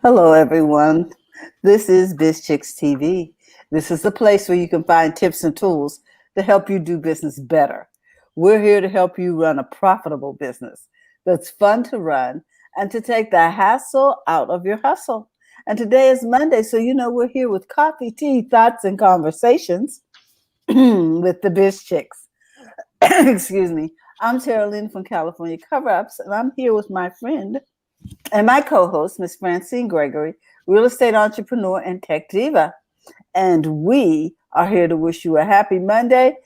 Hello, everyone. This is Biz Chicks TV. This is the place where you can find tips and tools to help you do business better. We're here to help you run a profitable business that's fun to run and to take the hassle out of your hustle. And today is Monday, so we're here with coffee, tea, thoughts, and conversations with the Biz Chicks. Excuse me. I'm Tara Lynn from California Cover Ups, and I'm here with my friend and my co-host, Miss Francine Gregory, real estate entrepreneur and tech diva. And we are here to wish you a happy Monday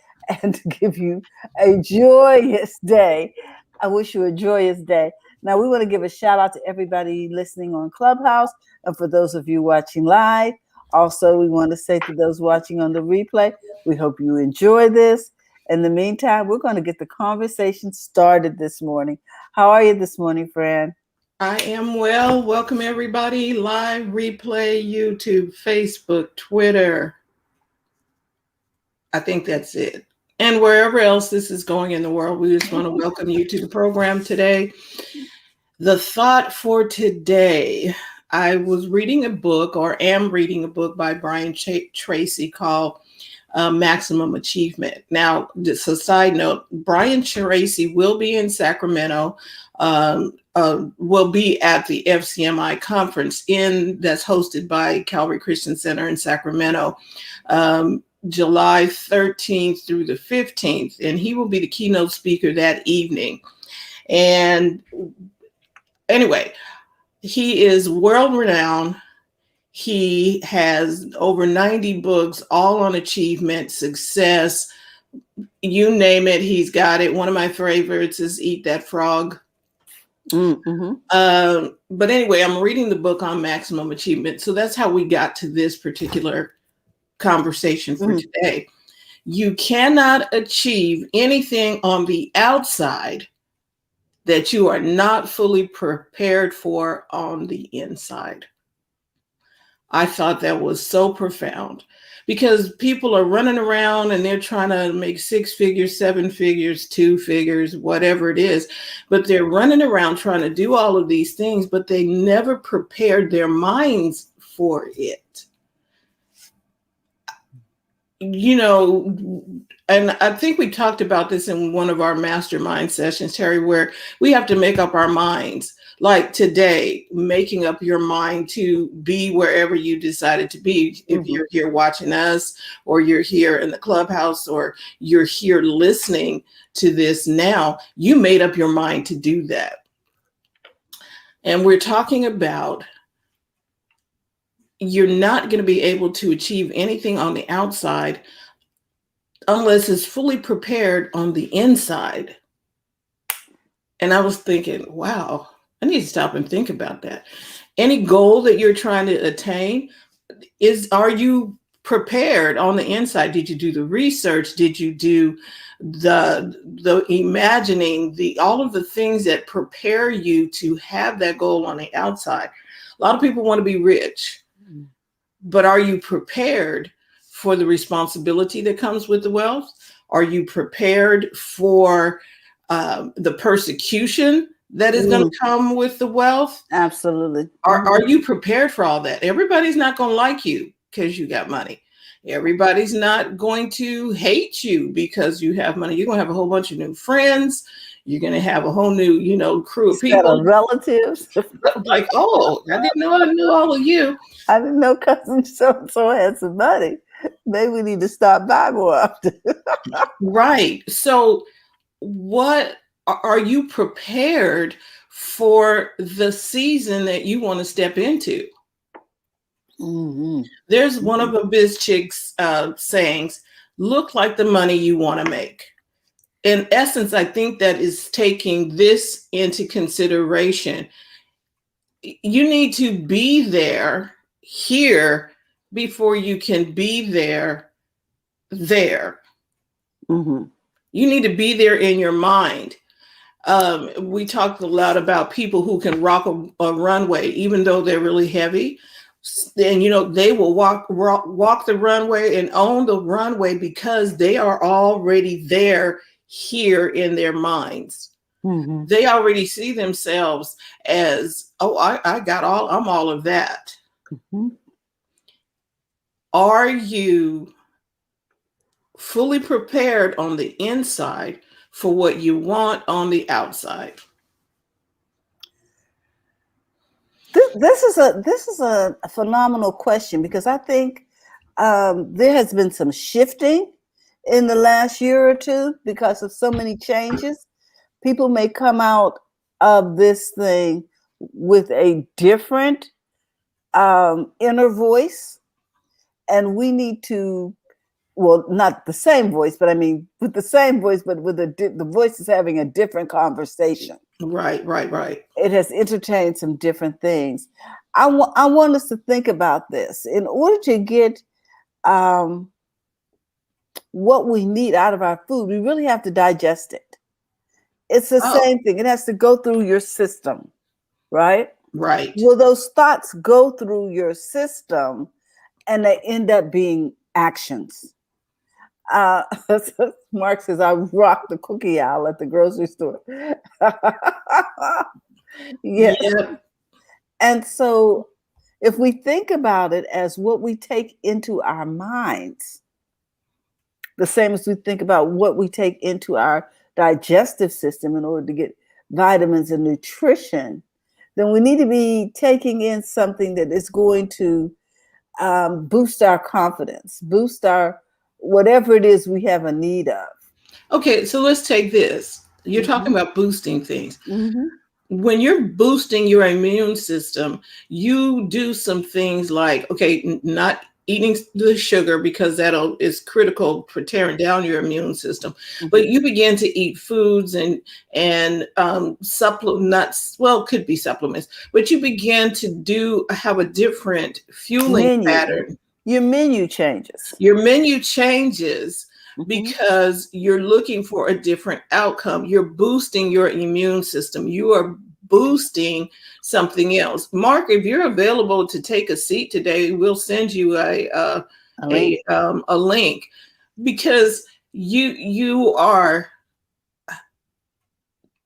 and to give you a joyous day. I wish you a joyous day. Now, we want to give a shout out to everybody listening on Clubhouse and for those of you watching live. Also, we want to say to those watching on the replay, we hope you enjoy this. In the meantime, we're going to get the conversation started this morning. How are you this morning, Fran? I am well. Welcome everybody. Live replay, YouTube, Facebook, Twitter. I think that's it. And wherever else this is going in the world, we just want to welcome you to the program today. The thought for today, I was reading a book or am reading a book by Brian Tracy called Maximum Achievement. Now, just a side note, Brian Tracy will be in Sacramento, will be at the FCMI conference that's hosted by Calvary Christian Center in Sacramento, July 13th through the 15th. And he will be the keynote speaker that evening. And anyway, he is world renowned. He has over 90 books, all on achievement, success, you name it, he's got it. One of my favorites is Eat That Frog. Mm-hmm. But anyway, I'm reading the book on maximum achievement. So that's how we got to this particular conversation for today. You cannot achieve anything on the outside that you are not fully prepared for on the inside. I thought that was so profound because people are running around and they're trying to make 6 figures, 7 figures, 2 figures, whatever it is, but they're running around trying to do all of these things, but they never prepared their minds for it. You know, and I think we talked about this in one of our mastermind sessions, Terry, where we have to make up our minds. Like today, making up your mind to be wherever you decided to be. If you're here watching us, or you're here in the clubhouse, or you're here listening to this now, you made up your mind to do that. And we're talking about you're not going to be able to achieve anything on the outside unless it's fully prepared on the inside. And I was thinking, wow, I need to stop and think about that. Any goal that you're trying to attain, are you prepared on the inside? Did you do the research? Did you do the imagining, all of the things that prepare you to have that goal on the outside? A lot of people want to be rich, but are you prepared for the responsibility that comes with the wealth? Are you prepared for the persecution that is going to come with the wealth? Absolutely. Are you prepared for all that? Everybody's not going to like you because you got money. Everybody's not going to hate you because you have money. You're going to have a whole bunch of new friends. You're going to have a whole new, crew of people. Relatives. Like, oh, I didn't know I knew all of you. I didn't know cousin so had some money. Maybe we need to stop by more often. Right. So what are you prepared for the season that you want to step into? There's one of the Biz Chicks sayings, look like the money you want to make. In essence, I think that is taking this into consideration. You need to be there here before you can be there. You need to be there in your mind. We talked a lot about people who can rock a runway, even though they're really heavy. And, they will walk the runway and own the runway because they are already there here in their minds. Hmm. They already see themselves as, oh, I'm all of that. Hmm. Are you fully prepared on the inside for what you want on the outside? This is a phenomenal question because I think there has been some shifting in the last year or two because of so many changes. People may come out of this thing with a different inner voice, and we need to, well, not the same voice, but I mean with the same voice, but with the voice is having a different conversation. Right, right, right. It has entertained some different things. I want us to think about this. In order to get um, what we need out of our food, we really have to digest it. It's the Oh, same thing. It has to go through your system, right? right. Will those thoughts go through your system and they end up being actions? Uh, Mark says, I rock the cookie aisle at the grocery store. Yes. Yeah. And so if we think about it as what we take into our minds, the same as we think about what we take into our digestive system in order to get vitamins and nutrition, then we need to be taking in something that is going to boost our confidence, boost our whatever it is we have a need of. Okay, so let's take this. You're talking Mhm. about boosting things. Mhm. When you're boosting your immune system, you do some things like, okay, not eating the sugar because is critical for tearing down your immune system. But Mhm. you begin to eat foods and supplements. Well, could be supplements, but you begin to have a different fueling Menu. pattern. Your menu changes. Your menu changes Mhm. because you're looking for a different outcome. You're boosting your immune system. You are boosting something else. Mark, if you're available to take a seat today, we'll send you A link. a link because you are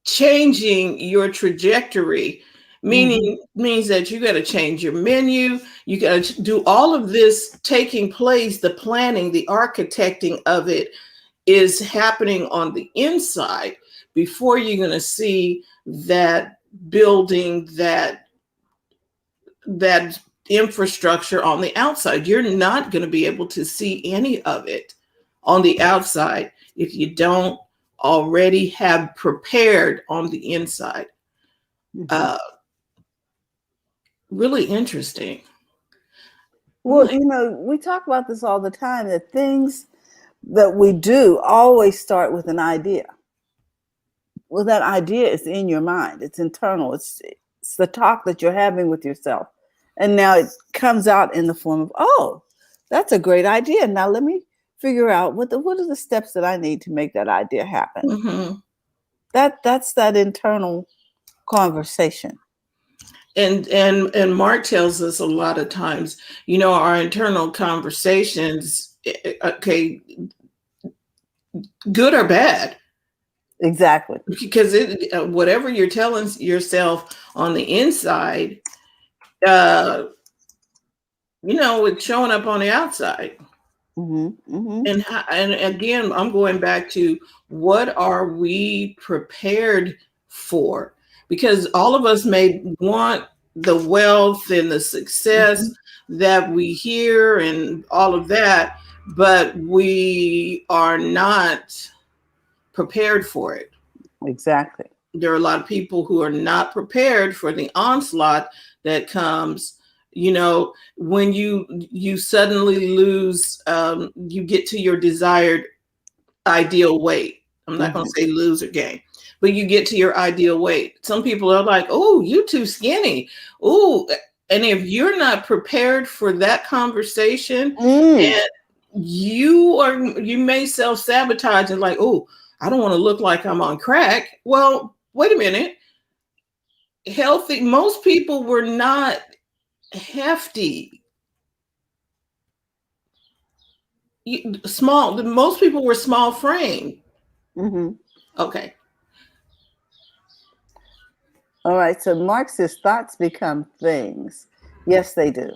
changing your trajectory, Mhm. means that you got to change your menu. You got to do all of this taking place. The planning, the architecting of it is happening on the inside before you're going to see that building, that infrastructure on the outside. You're not going to be able to see any of it on the outside if you don't already have prepared on the inside. Mhm. Uh, really interesting. Well, we talk about this all the time that things that we do always start with an idea. Well, that idea is in your mind, it's internal, it's the talk that you're having with yourself. And now it comes out in the form of, oh, that's a great idea. Now let me figure out what are the steps that I need to make that idea happen. Mhm. That's that internal conversation. And Mark tells us a lot of times, our internal conversations, okay, good or bad, Exactly. because whatever you're telling yourself on the inside, uh, it's showing up on the outside. Hmm. Hmm. And again, I'm going back to, what are we prepared for? Because all of us may want the wealth and the success Hmm. that we hear and all of that, but we are not prepared for it. Exactly. There are a lot of people who are not prepared for the onslaught that comes, when you suddenly lose, you get to your desired ideal weight. I'm not going to Hmm. say lose or gain, but you get to your ideal weight. Some people are like, oh, you too skinny. Oh, and if you're not prepared for that conversation, Mm. and you may self-sabotage and like, oh, I don't want to look like I'm on crack. Well, wait a minute. Healthy, most people were not hefty. Small, most people were small frame. Hmm. Okay. All right. So Mark says thoughts become things. Yes, they do.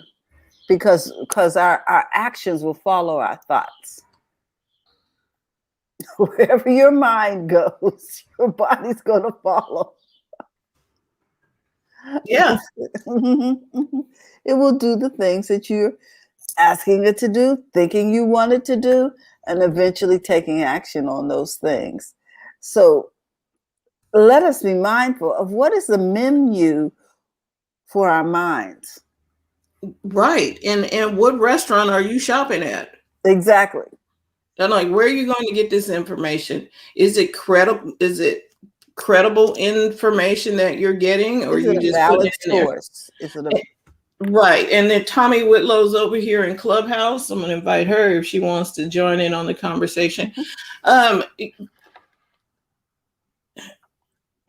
Because our actions will follow our thoughts. Wherever your mind goes, your body's going to follow. Yeah. It will do the things that you're asking it to do, thinking you want it to do, and eventually taking action on those things. So let us be mindful of what is the menu for our minds. Right. And what restaurant are you shopping at? Exactly. And like, where are you going to get this information? Is it credible? Is it credible information that you're getting, or Is it you a just putting valid it in there? source? Is it a Right. And then Tommy Whitlow's over here in Clubhouse. I'm going to invite her if she wants to join in on the conversation.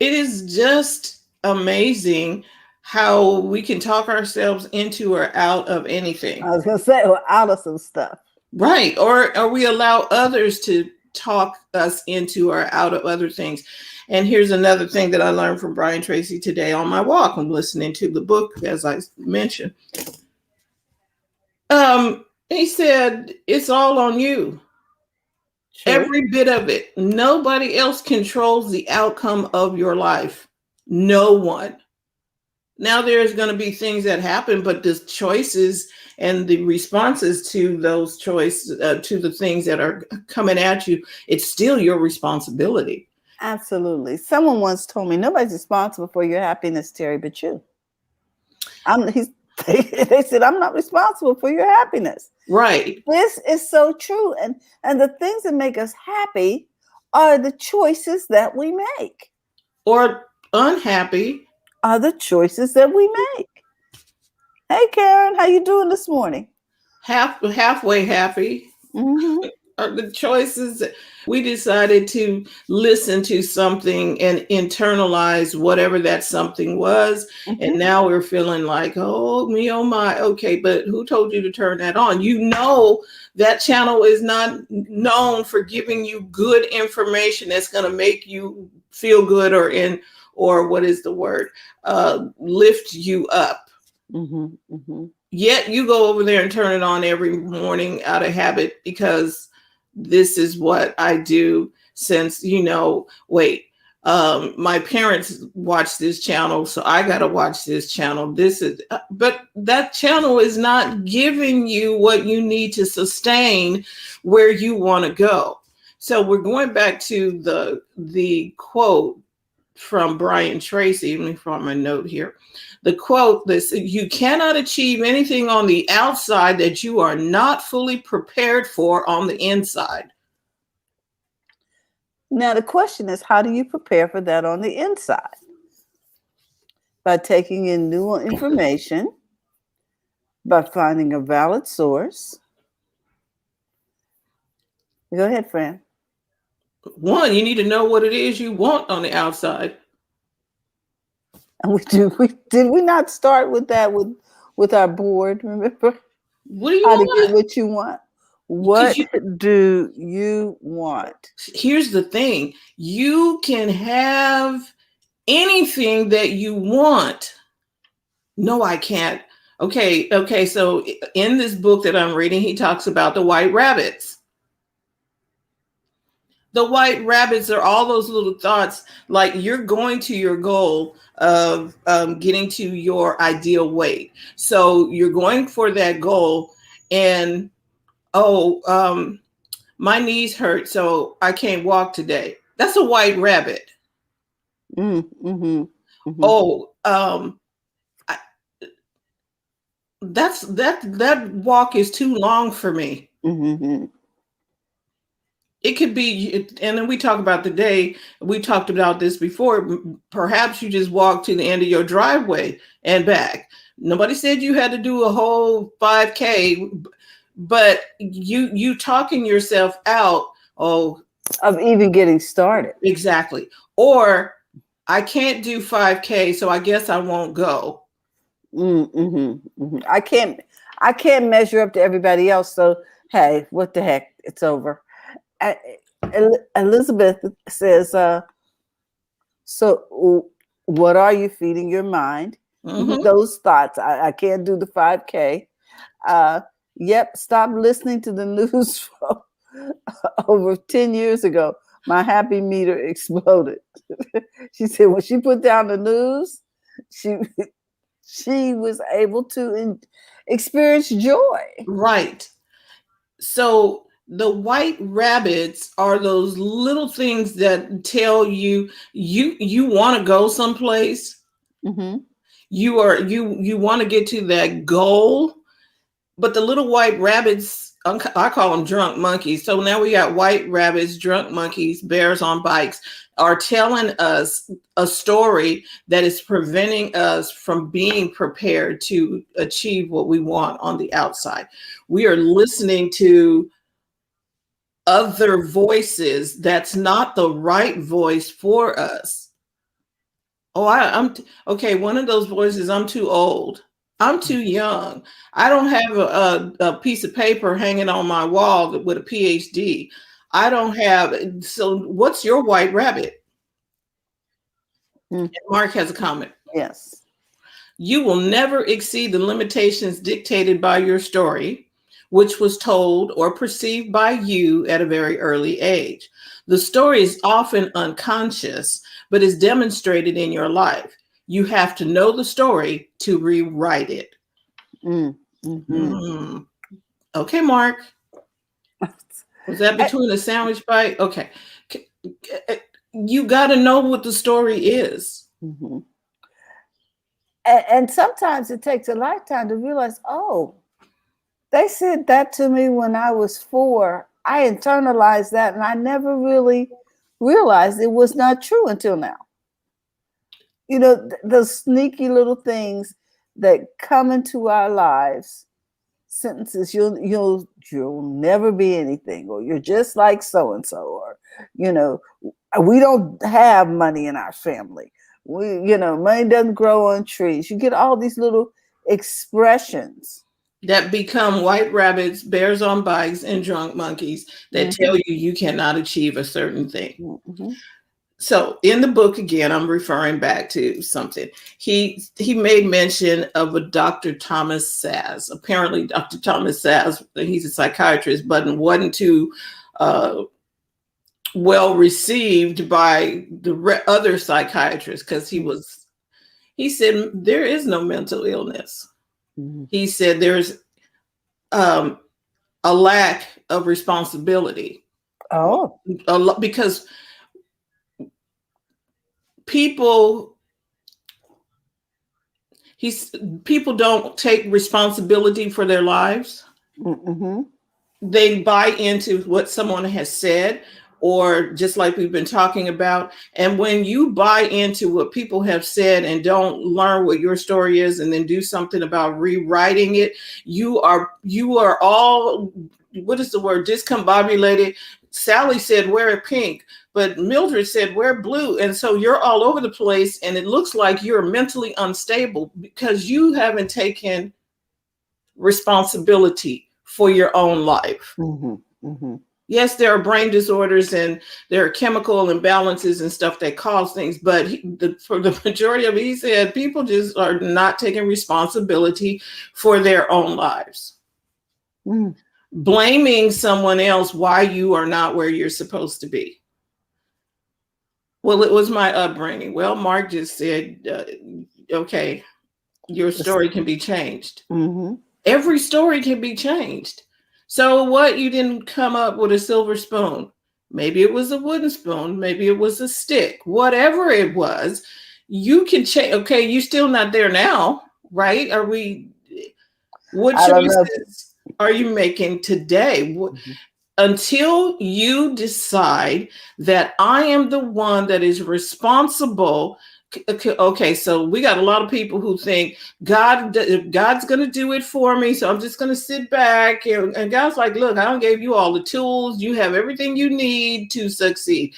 It is just amazing how we can talk ourselves into or out of anything. I was gonna say we're out of some stuff. Right. Or we allow others to talk us into or out of other things. And here's another thing that I learned from Brian Tracy today on my walk. I'm listening to the book, as I mentioned. He said, it's all on you. True. Every bit of it. Nobody else controls the outcome of your life. No one. Now there's going to be things that happen, but the choices and the responses to those choices, to the things that are coming at you, it's still your responsibility. Absolutely. Someone once told me nobody's responsible for your happiness, Terry, but you. They said, I'm not responsible for your happiness. Right. This is so true. And the things that make us happy are the choices that we make. Or unhappy are the choices that we make. Hey, Karen, how you doing this morning? Halfway happy. Mm-hmm. Are the choices that we decided to listen to something and internalize whatever that something was. Mm-hmm. And now we're feeling like, oh me, oh my, okay, but who told you to turn that on? You know that channel is not known for giving you good information that's going to make you feel good or what is the word? Lift you up. Mm-hmm. Mm-hmm. Yet you go over there and turn it on every morning out of habit because this is what I do since, my parents watch this channel, so I got to watch this channel. But that channel is not giving you what you need to sustain where you want to go. So we're going back to the quote from Brian Tracy. Let me find my note here. The quote that says, you cannot achieve anything on the outside that you are not fully prepared for on the inside. Now, the question is, how do you prepare for that on the inside? By taking in new information, by finding a valid source. Go ahead, Fran. One, you need to know what it is you want on the outside. And did we not start with that with our board? Remember? What do you want? How to get what you want? What do you want? Here's the thing. You can have anything that you want. No, I can't. Okay. So in this book that I'm reading, he talks about the white rabbits. The white rabbits are all those little thoughts, like you're going to your goal of getting to your ideal weight. So you're going for that goal and, my knees hurt, so I can't walk today. That's a white rabbit. Mm-hmm. Mm-hmm. That walk is too long for me. Mm-hmm. It could be, and then we talk about we talked about this before, perhaps you just walk to the end of your driveway and back. Nobody said you had to do a whole 5K, but you talking yourself out of even getting started. Exactly. Or I can't do 5K, so I guess I won't go. Mm-hmm. Mm-hmm. I can't measure up to everybody else, so hey, what the heck, it's over. Elizabeth says, so What are you feeding your mind Mhm. with those thoughts? I can't do the 5K. Yep, stop listening to the news from over 10 years ago. My happy meter exploded. She said when she put down the news, she she was able to experience joy. Right. So the white rabbits are those little things that tell you want to go someplace. Hmm. You want to get to that goal, but the little white rabbits, I call them drunk monkeys. So now we got white rabbits, drunk monkeys, bears on bikes are telling us a story that is preventing us from being prepared to achieve what we want on the outside. We are listening to other voices that's not the right voice for us. Oh, okay. One of those voices, I'm too old. I'm too young. I don't have a piece of paper hanging on my wall with a PhD. I don't have. So, what's your white rabbit? Mm. And Mark has a comment. Yes. You will never exceed the limitations dictated by your story, which was told or perceived by you at a very early age. The story is often unconscious, but is demonstrated in your life. You have to know the story to rewrite it. Mm. Hmm. Mm. Okay, Mark. Was that between a sandwich bite? Okay. You got to know what the story is. Mm-hmm. And sometimes it takes a lifetime to realize, oh, they said that to me when I was 4. I internalized that and I never really realized it was not true until now. You know, those sneaky little things that come into our lives, sentences, you'll never be anything, or you're just like so and so, or you know, we don't have money in our family. Money doesn't grow on trees. You get all these little expressions That become white rabbits, bears on bikes, and drunk monkeys that tell you cannot achieve a certain thing. Mm-hmm. So in the book, again, I'm referring back to something. He made mention of a Dr. Thomas Szasz. Apparently, Dr. Thomas Szasz, he's a psychiatrist, but wasn't too well received by the other psychiatrists because he said there is no mental illness. Mm-hmm. He said there's a lack of responsibility. Oh, Because people don't take responsibility for their lives. mm-hmm. They buy into what someone has said, or just like we've been talking about. And when you buy into what people have said and don't learn what your story is and then do something about rewriting it, you are all, what is the word, discombobulated. Sally said wear pink, but Mildred said wear blue. And so you're all over the place and it looks like you're mentally unstable because you haven't taken responsibility for your own life. Mm-hmm. Mm-hmm. Yes, there are brain disorders and there are chemical imbalances and stuff that cause things, but for the majority of it, he said people just are not taking responsibility for their own lives. Mm. Blaming someone else why you are not where you're supposed to be. Well, it was my upbringing. Well, Mark just said, okay, your story can be changed. Mm-hmm. Every story can be changed. So what? You didn't come up with a silver spoon. Maybe it was a wooden spoon. Maybe it was a stick. Whatever it was, you can change. Okay, you're still not there now, right? What choices are you making today? Mm-hmm. Until you decide that I am the one that is responsible. Okay, so we got a lot of people who think God's going to do it for me, so I'm just going to sit back. And God's like, look, I don't gave you all the tools. You have everything you need to succeed.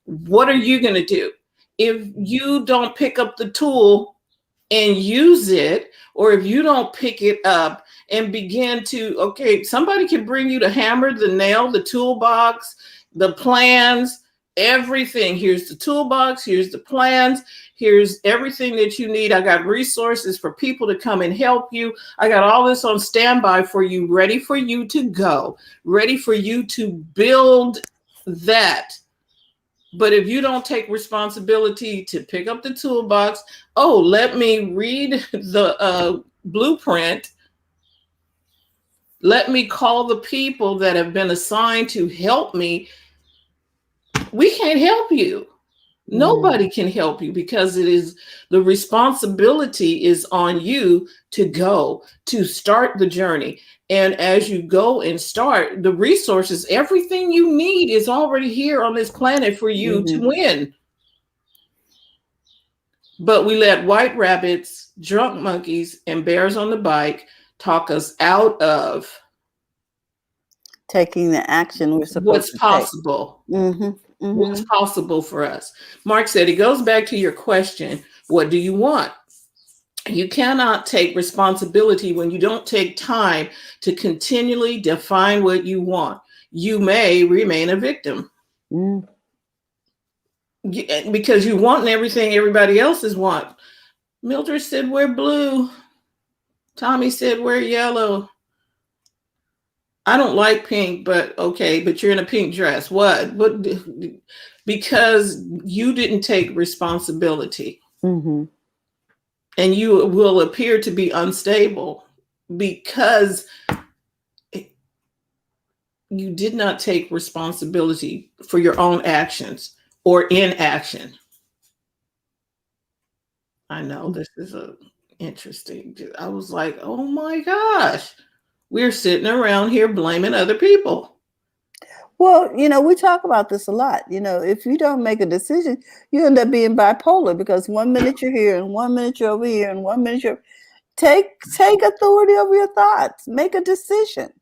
What are you going to do? If you don't pick up the tool and use it, or if you don't pick it up and begin to, okay, somebody can bring you the hammer, the nail, the toolbox, the plans, everything. Here's the toolbox. Here's the plans. Here's everything that you need. I got resources for people to come and help you. I got all this on standby for you, ready for you to go, ready for you to build that. But if you don't take responsibility to pick up the toolbox, oh, let me read the blueprint. Let me call the people that have been assigned to help me. We can't help you. Nobody can help you, because it is the responsibility is on you to go, to start the journey. And as you go and start, the resources, everything you need is already here on this planet for you to win. But we let white rabbits, drunk monkeys, and bears on the bike talk us out of taking the action we're supposed what's to possible. take. What's possible for us. Mark said, it goes back to your question, what do you want? You cannot take responsibility when you don't take time to continually define what you want. You may remain a victim. Because you want everything everybody else's want. Mildred said, we're blue. Tommy said, we're yellow. I don't like pink, but okay, but you're in a pink dress. What? Because you didn't take responsibility. And you will appear to be unstable because you did not take responsibility for your own actions or inaction. I know this is interesting. I was like, oh my gosh. We're sitting around here blaming other people. Well, we talk about this a lot. If you don't make a decision, you end up being bipolar, because 1 minute you're here and 1 minute you're over here and 1 minute you're take authority over your thoughts. Make a decision.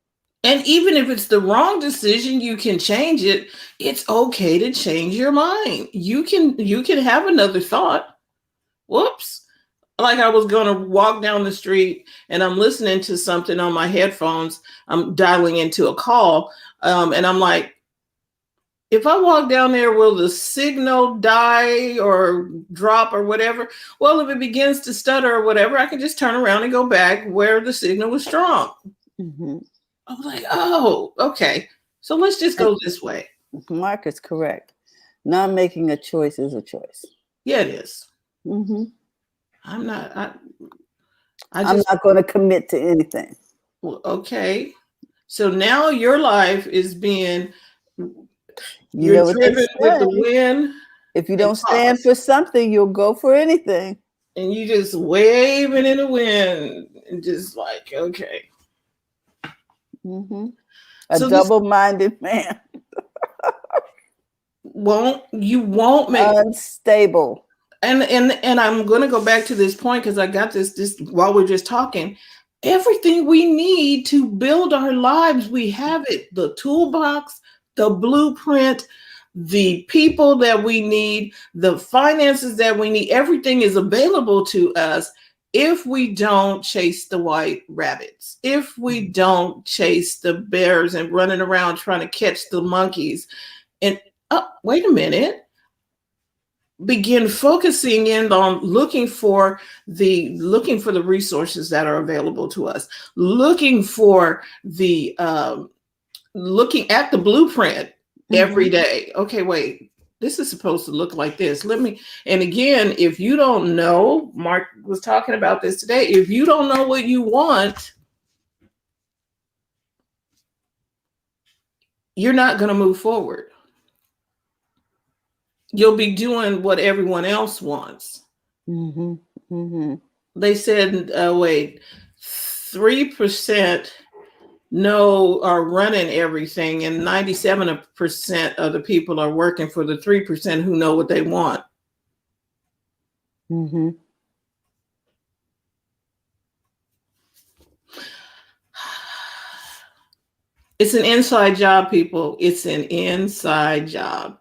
And even if it's the wrong decision, you can change it. It's okay to change your mind. You can have another thought. Whoops. Like I was going to walk down the street and I'm listening to something on my headphones. I'm dialing into a call. And I'm like, if I walk down there, will the signal die or drop or whatever? Well, if it begins to stutter or whatever, I can just turn around and go back where the signal was strong. I was like, oh, okay. So let's just go this way. Mark is correct. Not making a choice is a choice. Yeah, it is. I'm not going to commit to anything. Well, okay. So now your life is being you're driven with the wind. If you don't stand for something, you'll go for anything. And you just waving in the wind and just like, okay. A double-minded man. You won't make unstable. And I'm going to go back to this point because I got this while we're just talking. Everything we need to build our lives, we have it. The toolbox, the blueprint, the people that we need, the finances that we need, everything is available to us if we don't chase the white rabbits, if we don't chase the bears and running around trying to catch the monkeys. And wait a minute. Begin focusing in on looking for the resources that are available to us, looking for the looking at the blueprint every day. Okay, wait, this is supposed to look like this. And again, if you don't know, Mark was talking about this today, if you don't know what you want, you're not going to move forward. You'll be doing what everyone else wants. They said, 3% are running everything, and 97% of the people are working for the 3% who know what they want. It's an inside job, people. It's an inside job.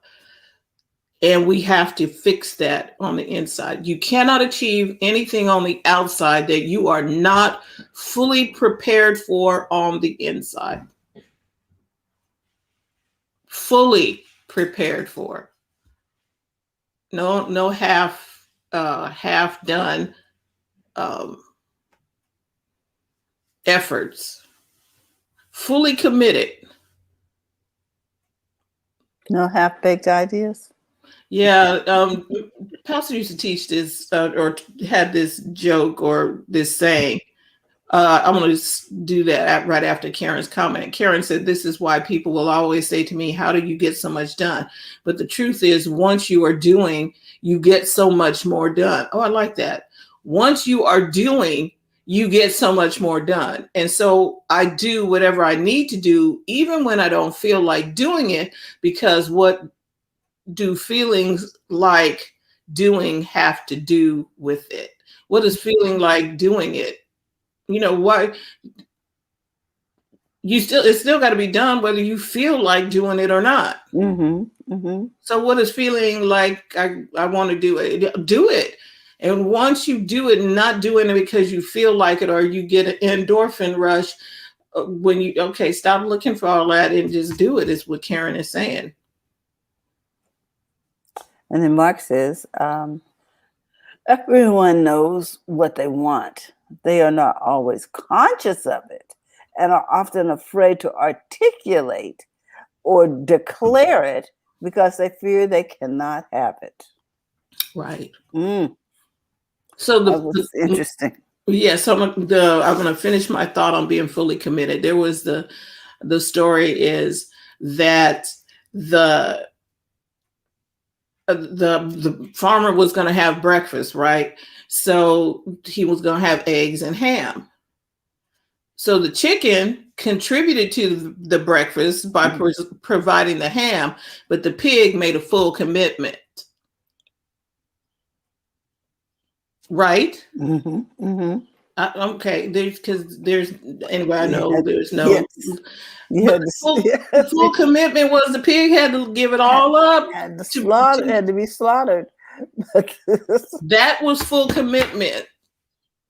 And we have to fix that on the inside. You cannot achieve anything on the outside that you are not fully prepared for on the inside. Fully prepared for. no half done efforts. Fully committed. No half-baked ideas? Yeah, Pastor used to teach this or had this joke or this saying. I'm going to do that right after Karen's comment. Karen said, "This is why people will always say to me, 'How do you get so much done?' But the truth is, once you are doing, you get so much more done." Oh, I like that. Once you are doing, you get so much more done. And so I do whatever I need to do, even when I don't feel like doing it, because what do feelings like doing have to do with it? What is feeling like doing it? Why it's still got to be done whether you feel like doing it or not. So what is feeling like? I want to do it. And once you do it, not doing it because you feel like it or you get an endorphin rush, when you stop looking for all that and just do it, is what Karen is saying. And then Mark says, everyone knows what they want. They are not always conscious of it and are often afraid to articulate or declare it because they fear they cannot have it. Right. So that was interesting. Yeah. So I'm going to finish my thought on being fully committed. There was the story is that the farmer was going to have breakfast, right? So he was going to have eggs and ham. So the chicken contributed to the breakfast by providing the ham, but the pig made a full commitment. Right? Okay, anyway, I know there's no. Full commitment was the pig had to give it all up. Had to be slaughtered. That was full commitment.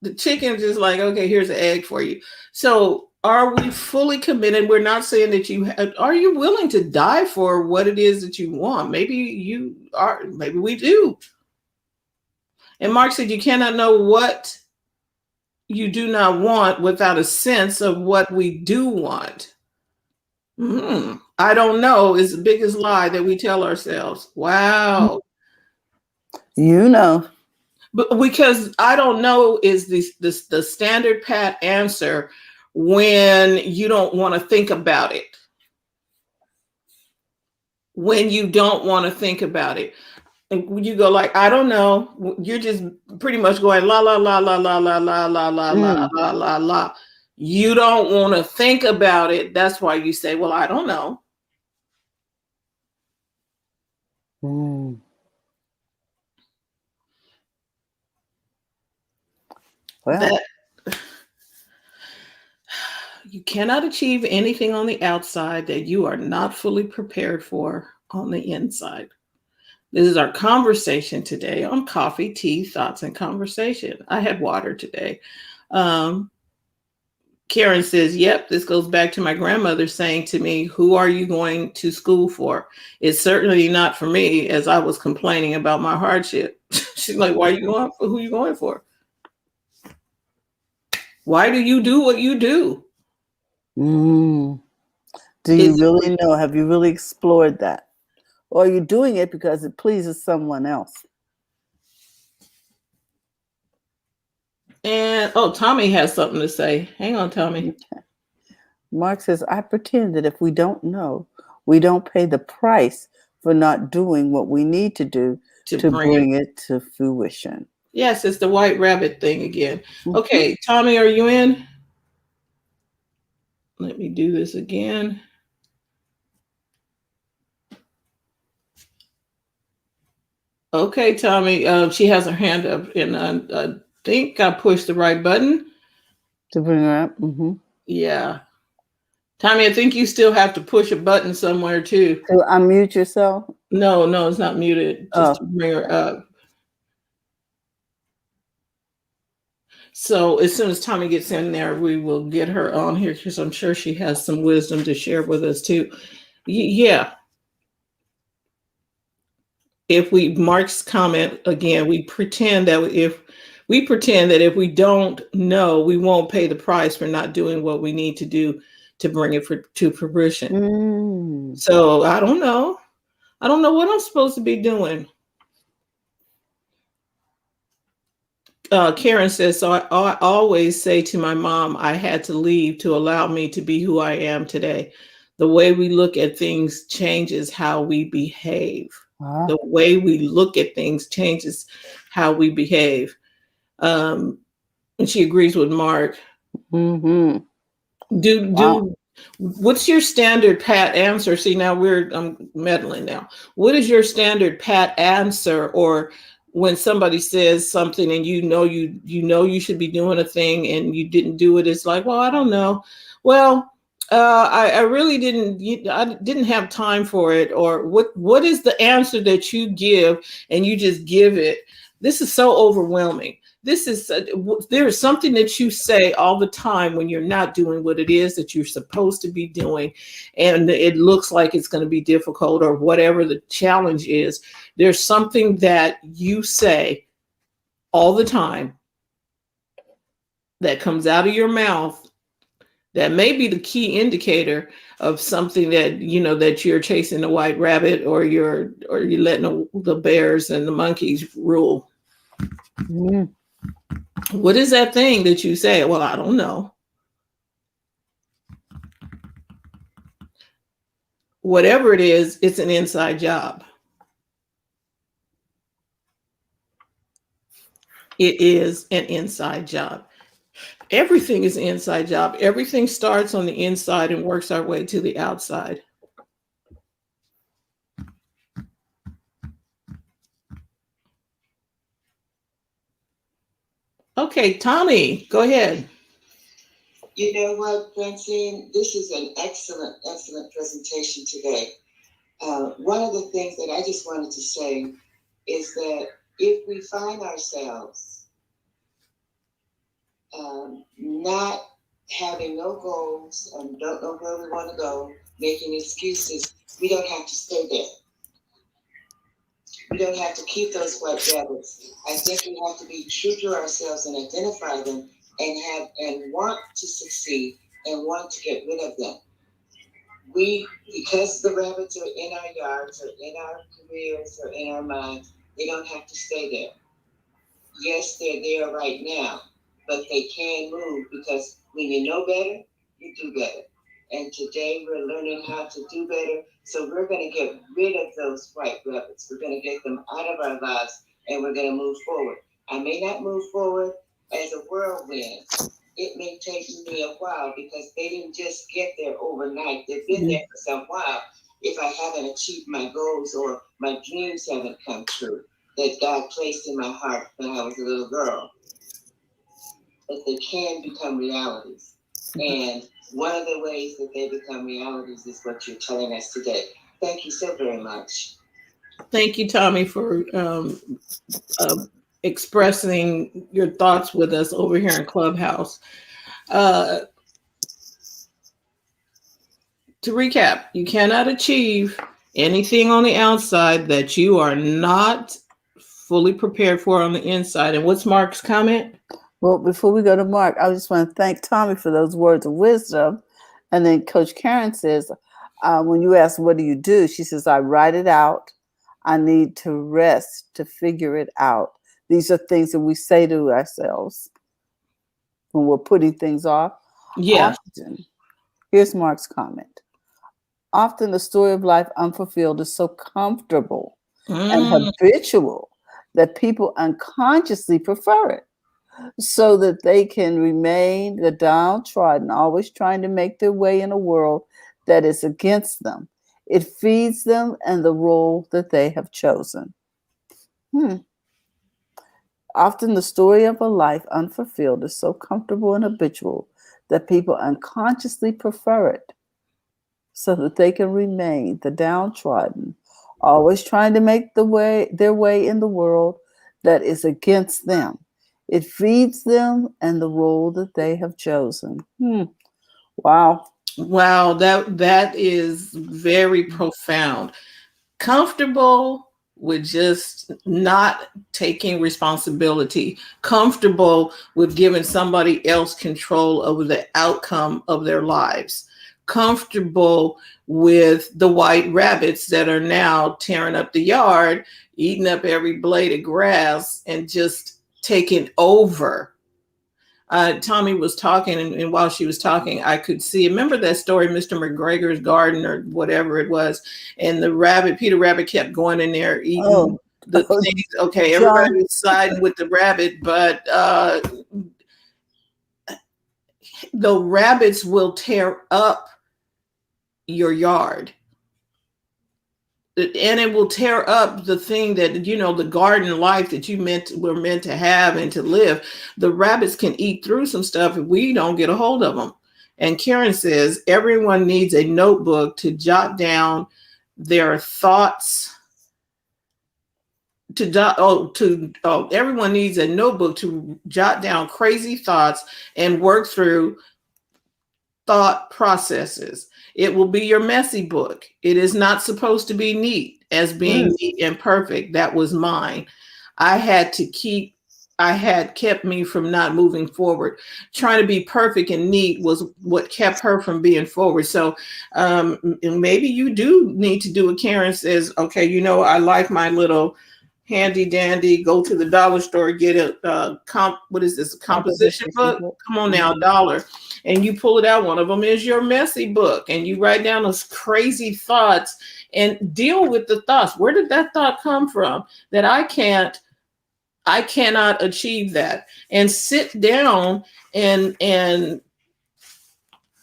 The chicken just like, okay, here's an egg for you. So are we fully committed? We're not saying that are you willing to die for what it is that you want? Maybe you are, maybe we do. And Mark said, you cannot know what you do not want without a sense of what we do want. I don't know is the biggest lie that we tell ourselves. Wow. But because I don't know is the standard pat answer when you don't want to think about it. When you don't want to think about it. And you go like, I don't know. You're just pretty much going la la la la la la la la la la la la la. You don't want to think about it. That's why you say, well, I don't know. Well, you cannot achieve anything on the outside that you are not fully prepared for on the inside. This is our conversation today on coffee, tea, thoughts, and conversation. I had water today. Karen says, yep, this goes back to my grandmother saying to me, who are you going to school for? It's certainly not for me, as I was complaining about my hardship. She's like, why are you going for? Who are you going for? Why do you do what you do? Do you really know? Have you really explored that? Or are you doing it because it pleases someone else? And Tommy has something to say. Hang on, Tommy. Okay. Mark says, I pretend that if we don't know, we don't pay the price for not doing what we need to do to bring it to fruition. Yes, it's the white rabbit thing again. Okay, Tommy, are you in? Let me do this again. Okay, Tommy, she has her hand up, and I think I pushed the right button. To bring her up? Yeah. Tommy, I think you still have to push a button somewhere, too. To unmute yourself? No, it's not muted. Just to bring her up. So as soon as Tommy gets in there, we will get her on here because I'm sure she has some wisdom to share with us, too. Yeah. if we Mark's comment again, we pretend that if if we don't know, we won't pay the price for not doing what we need to do to bring it to fruition. Mm. So I don't know. I don't know what I'm supposed to be doing. Karen says, so I always say to my mom, I had to leave to allow me to be who I am today. The way we look at things changes how we behave. The way we look at things changes how we behave. And she agrees with Mark. Mm-hmm. What's your standard pat answer? See, now I'm meddling now. What is your standard pat answer? Or when somebody says something and you know you should be doing a thing and you didn't do it, it's like, well, I don't know. Well, I really didn't have time for it. Or what is the answer that you give and you just give it? This is so overwhelming. There is something that you say all the time when you're not doing what it is that you're supposed to be doing, and it looks like it's going to be difficult or whatever the challenge is. There's something that you say all the time that comes out of your mouth that may be the key indicator of something that that you're chasing a white rabbit, or you're letting the bears and the monkeys rule. Mm. What is that thing that you say? Well, I don't know. Whatever it is, it's an inside job. It is an inside job. Everything is an inside job. Everything starts on the inside and works our way to the outside. Okay, Tommy, go ahead. You know what, Francine? This is an excellent, excellent presentation today. One of the things that I just wanted to say is that if we find ourselves not having no goals and don't know where we want to go, making excuses, we don't have to stay there. We don't have to keep those white rabbits. I think we have to be true to ourselves and identify them and want to succeed and want to get rid of them. Because the rabbits are in our yards or in our careers or in our minds, they don't have to stay there. Yes, they're there right now, but they can move, because when you know better, you do better. And today we're learning how to do better. So we're going to get rid of those white rabbits. We're going to get them out of our lives, and we're going to move forward. I may not move forward as a whirlwind. It may take me a while, because they didn't just get there overnight. They've been there for some while. If I haven't achieved my goals or my dreams haven't come true that God placed in my heart when I was a little girl, but they can become realities. And one of the ways that they become realities is what you're telling us today. Thank you so very much. Thank you, Tommy, for expressing your thoughts with us over here in Clubhouse. To recap, you cannot achieve anything on the outside that you are not fully prepared for on the inside. And what's Mark's comment? Well, before we go to Mark, I just want to thank Tommy for those words of wisdom. And then Coach Karen says, when you ask, what do you do? She says, I write it out. I need to rest to figure it out. These are things that we say to ourselves when we're putting things off. Yeah. Often, here's Mark's comment. Often the story of life unfulfilled is so comfortable and habitual that people unconsciously prefer it, so that they can remain the downtrodden, always trying to make their way in a world that is against them. It feeds them and the role that they have chosen. Often the story of a life unfulfilled is so comfortable and habitual that people unconsciously prefer it, so that they can remain the downtrodden, always trying to make their way in the world that is against them. It feeds them and the role that they have chosen. Wow. Wow, that is very profound. Comfortable with just not taking responsibility, comfortable with giving somebody else control over the outcome of their lives, comfortable with the white rabbits that are now tearing up the yard, eating up every blade of grass, and just taking over. Tommy was talking, and while she was talking, I could see. Remember that story, Mr. McGregor's garden or whatever it was, and the rabbit, Peter Rabbit, kept going in there eating the things. Okay, everybody was siding with the rabbit, but the rabbits will tear up your yard. And it will tear up the thing that, the garden life that were meant to have and to live. The rabbits can eat through some stuff if we don't get a hold of them. And Karen says everyone needs a notebook to jot down their thoughts. Everyone needs a notebook to jot down crazy thoughts and work through thought processes. It will be your messy book. It is not supposed to be neat as being neat and perfect. That was mine. I had kept me from not moving forward. Trying to be perfect and neat was what kept her from being forward. So maybe you do need to do what Karen says. Okay, I like my little handy dandy, go to the dollar store, get a composition book. Come on now, $1. And you pull it out. One of them is your messy book, and you write down those crazy thoughts and deal with the thoughts. Where did that thought come from? That I cannot achieve that. And sit down and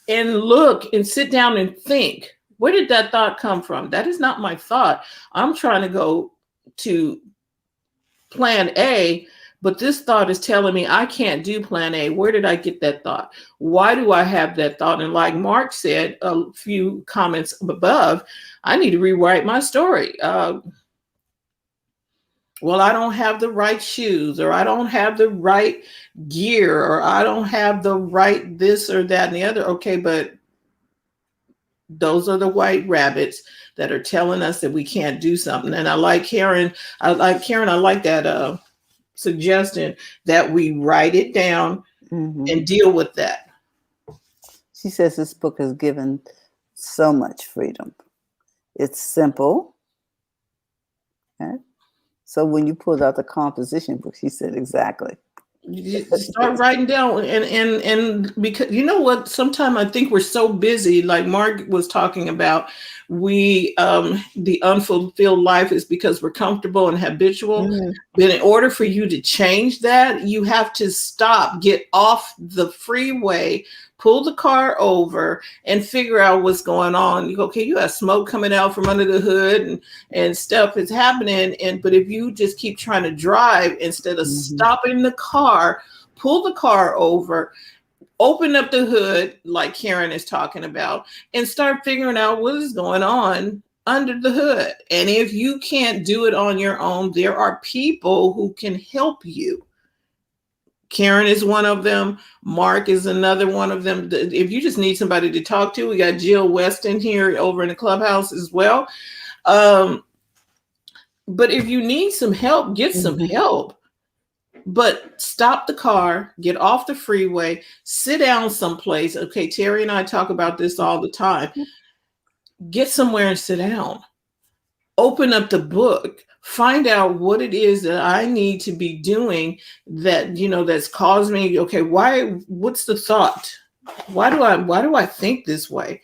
look and sit down and think, where did that thought come from? That is not my thought. I'm trying to go to plan A, but this thought is telling me I can't do plan A. Where did I get that thought? Why do I have that thought? And like Mark said a few comments above, I need to rewrite my story. Well, I don't have the right shoes, or I don't have the right gear, or I don't have the right this or that and the other. Okay, but those are the white rabbits that are telling us that we can't do something. And I like Karen. I like that suggestion that we write it down and deal with that. She says this book has given so much freedom. It's simple. Okay? So when you pulled out the composition book, she said exactly. You start writing down, and because you know what, sometimes I think we're so busy, like Mark was talking about, the unfulfilled life is because we're comfortable and habitual. But in order for you to change that, you have to stop, get off the freeway, pull the car over, and figure out what's going on. You go, okay, you have smoke coming out from under the hood and stuff is happening. But if you just keep trying to drive instead of stopping the car, pull the car over, open up the hood like Karen is talking about, and start figuring out what is going on under the hood. And if you can't do it on your own, there are people who can help you. Karen is one of them. Mark is another one of them. If you just need somebody to talk to, we got Jill Weston here over in the clubhouse as well. But if you need some help, get some help. But stop the car, get off the freeway, sit down someplace. Okay, Terry and I talk about this all the time. Get somewhere and sit down. Open up the book. Find out what it is that I need to be doing that, that's caused me. Okay, what's the thought? Why do I think this way?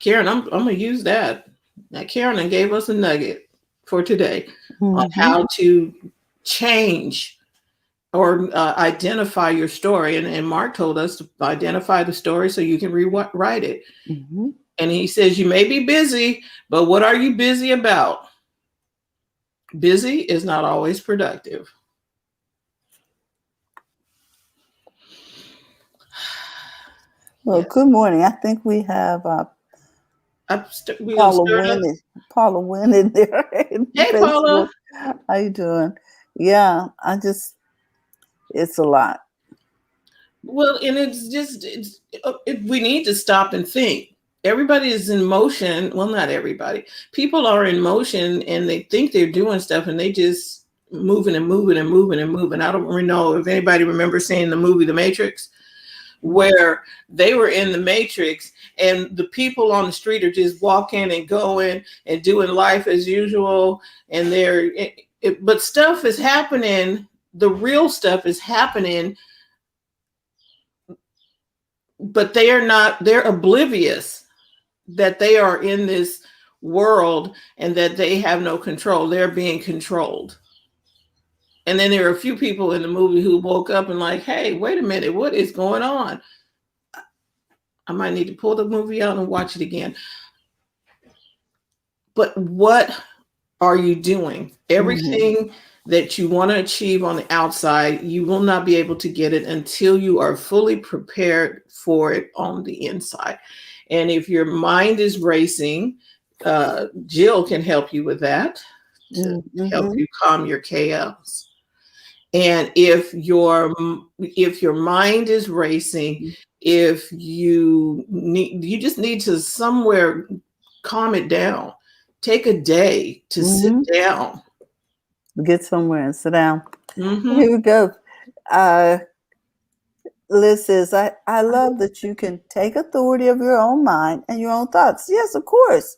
Karen, I'm gonna use that. Now, Karen gave us a nugget for today on how to change or identify your story. And Mark told us to identify the story so you can rewrite it. And he says, you may be busy, but what are you busy about? Busy is not always productive. Well, yes. Good morning. I think we have Paula Wynn in there. Hey, Paula. How you doing? Yeah, it's a lot. Well, and we need to stop and think. everybody is in motion. Well, not everybody. People are in motion and they think they're doing stuff and they just moving and moving and moving and moving. I don't really know if anybody remembers seeing the movie The Matrix, where they were in the Matrix and the people on the street are just walking and going and doing life as usual. And but stuff is happening. The real stuff is happening, but they're oblivious that they are in this world and that they have no control. They're being controlled. And then there are a few people in the movie who woke up and like, hey, wait a minute, what is going on? I might need to pull the movie out and watch it again. But what are you doing? Everything that you want to achieve on the outside, you will not be able to get it until you are fully prepared for it on the inside. And if your mind is racing, Jill can help you with that to help you calm your chaos. And if your mind is racing, if you just need to somewhere calm it down. Take a day to sit down. Get somewhere and sit down. Mm-hmm. Here we go. Liz says, I love that you can take authority of your own mind and your own thoughts. Yes, of course.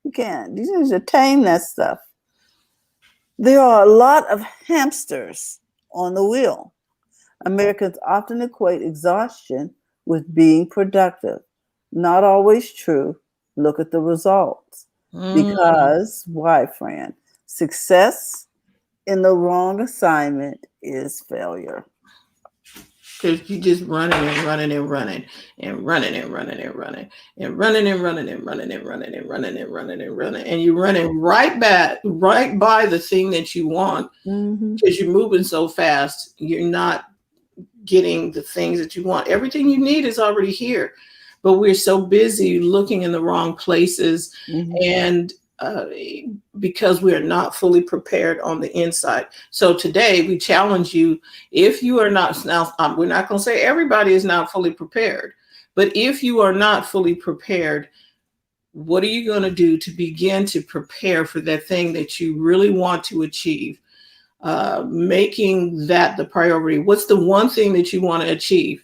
You can. You need to tame that stuff. There are a lot of hamsters on the wheel. Americans often equate exhaustion with being productive. Not always true. Look at the results. Because, why, friend? Success in the wrong assignment is failure. Because you just running and running and running and running and running and running and running and running and running and running and running and running and running, and you're running right by the thing that you want, because you're moving so fast. You're not getting the things that you want. Everything you need is already here, but we're so busy looking in the wrong places, and because we are not fully prepared on the inside. So today we challenge you, if you are not, now we're not going to say everybody is not fully prepared, but if you are not fully prepared, what are you going to do to begin to prepare for that thing that you really want to achieve? Making that the priority. What's the one thing that you want to achieve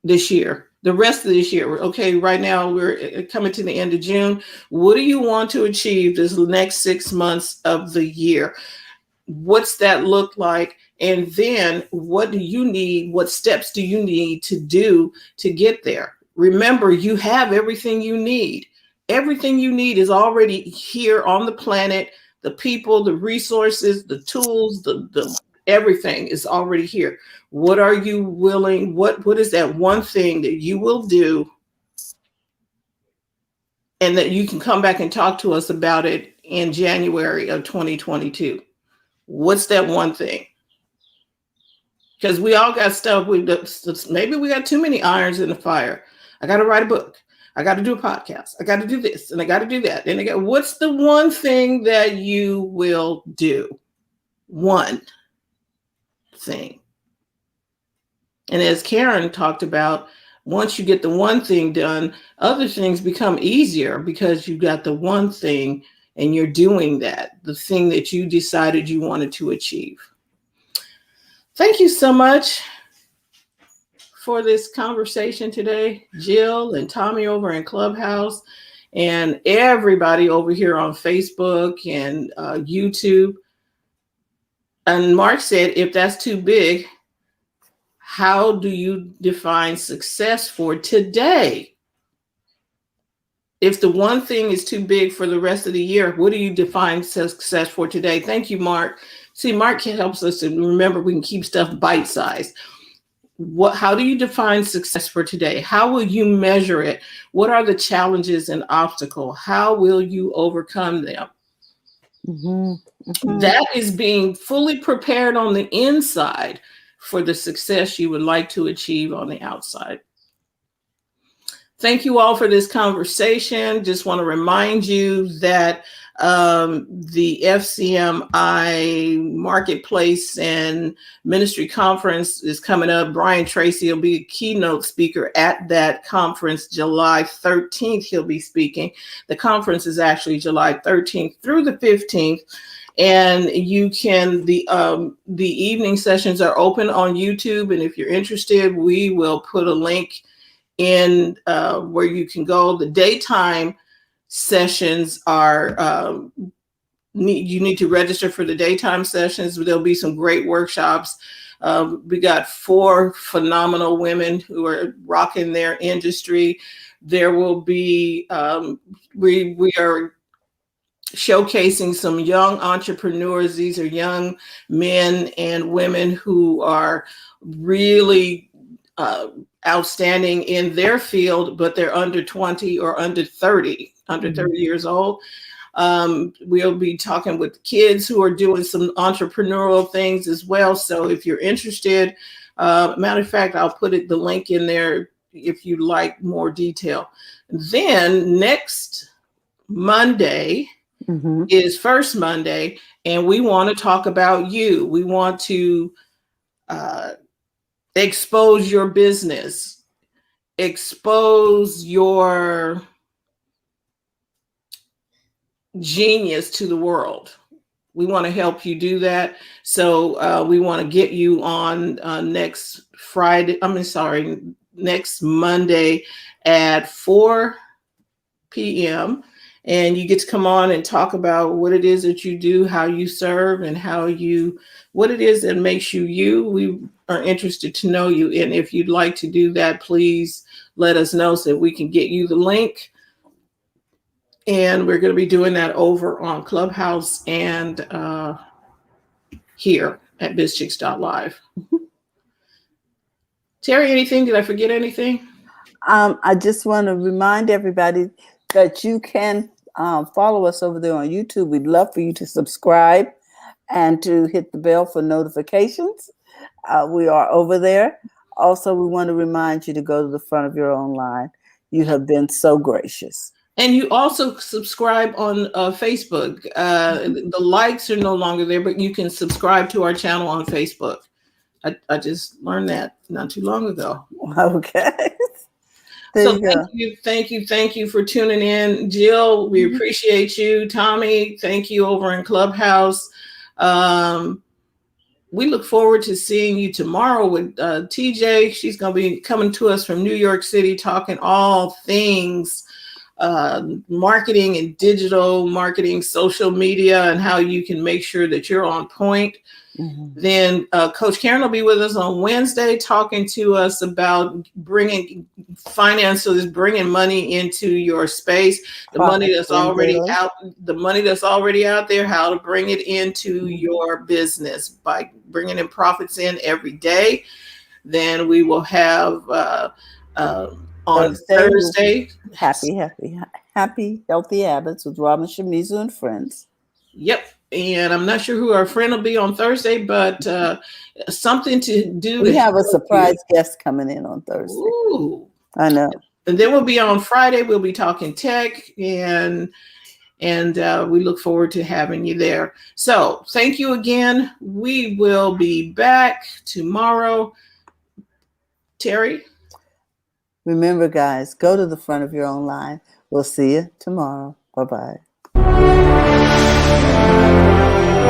this year? The rest of this year, okay, right now we're coming to the end of June. What do you want to achieve this next 6 months of the year? What's that look like? And then what do you need? What steps do you need to do to get there? Remember, you have everything you need. Everything you need is already here on the planet. The people, the resources, the tools, the everything is already here. What are you willing? What is that one thing that you will do, and that you can come back and talk to us about it in January of 2022? What's that one thing? Because we all got stuff. Maybe we got too many irons in the fire. I got to write a book. I got to do a podcast. I got to do this, and I got to do that. And what's the one thing that you will do? One thing. And as Karen talked about, once you get the one thing done, other things become easier because you got the one thing and you're doing that, the thing that you decided you wanted to achieve. Thank you so much for this conversation today, Jill and Tommy over in Clubhouse, and everybody over here on Facebook and YouTube. And Mark said, if that's too big, how do you define success for today? If the one thing is too big for the rest of the year, what do you define success for today? Thank you, Mark. See, Mark helps us to remember we can keep stuff bite-sized. How do you define success for today? How will you measure it? What are the challenges and obstacles? How will you overcome them? That is being fully prepared on the inside for the success you would like to achieve on the outside. Thank you all for this conversation. Just want to remind you that The FCMI Marketplace and Ministry Conference is coming up. Brian Tracy will be a keynote speaker at that conference. July 13th, he'll be speaking. The conference is actually July 13th through the 15th. And you can, the evening sessions are open on YouTube. And if you're interested, we will put a link in where you can go. The daytime sessions are, you need to register for the daytime sessions. There'll be some great workshops. We got 4 phenomenal women who are rocking their industry. There will be, we are showcasing some young entrepreneurs. These are young men and women who are really outstanding in their field, but they're under 20 or under 30 years old. We'll be talking with kids who are doing some entrepreneurial things as well. So if you're interested, matter of fact, I'll put the link in there if you'd like more detail. Then next Monday is First Monday, and we want to talk about you. We want to expose your business, expose your genius to the world. We want to help you do that. So we want to get you on next Monday at 4 p.m. And you get to come on and talk about what it is that you do, how you serve, and what it is that makes you you. We are interested to know you. And if you'd like to do that, please let us know so that we can get you the link. And we're going to be doing that over on Clubhouse and here at bizchicks.live. Terry, anything? Did I forget anything? I just want to remind everybody that you can follow us over there on YouTube. We'd love for you to subscribe and to hit the bell for notifications. We are over there. Also, we want to remind you to go to the front of your own line. You have been so gracious. And you also subscribe on Facebook. The likes are no longer there, but you can subscribe to our channel on Facebook. I just learned that not too long ago. Okay. So thank you for tuning in. Jill, we appreciate you. Tommy, thank you over in Clubhouse. We look forward to seeing you tomorrow with TJ. She's going to be coming to us from New York City, talking all things marketing and digital marketing, social media, and how you can make sure that you're on point. Then Coach Karen will be with us on Wednesday, talking to us about bringing finances, bringing money into your space, the money that's already out there, how to bring it into your business by bringing in profits in every day. Then we will have on Thursday, happy healthy habits with Robin Shamizu and friends. Yep. And I'm not sure who our friend will be on Thursday, but something to do. We have a surprise guest coming in on Thursday. Ooh. I know. And then we'll be on Friday. We'll be talking tech, and we look forward to having you there. So thank you again. We will be back tomorrow. Terry? Remember, guys, go to the front of your own line. We'll see you tomorrow. Bye-bye.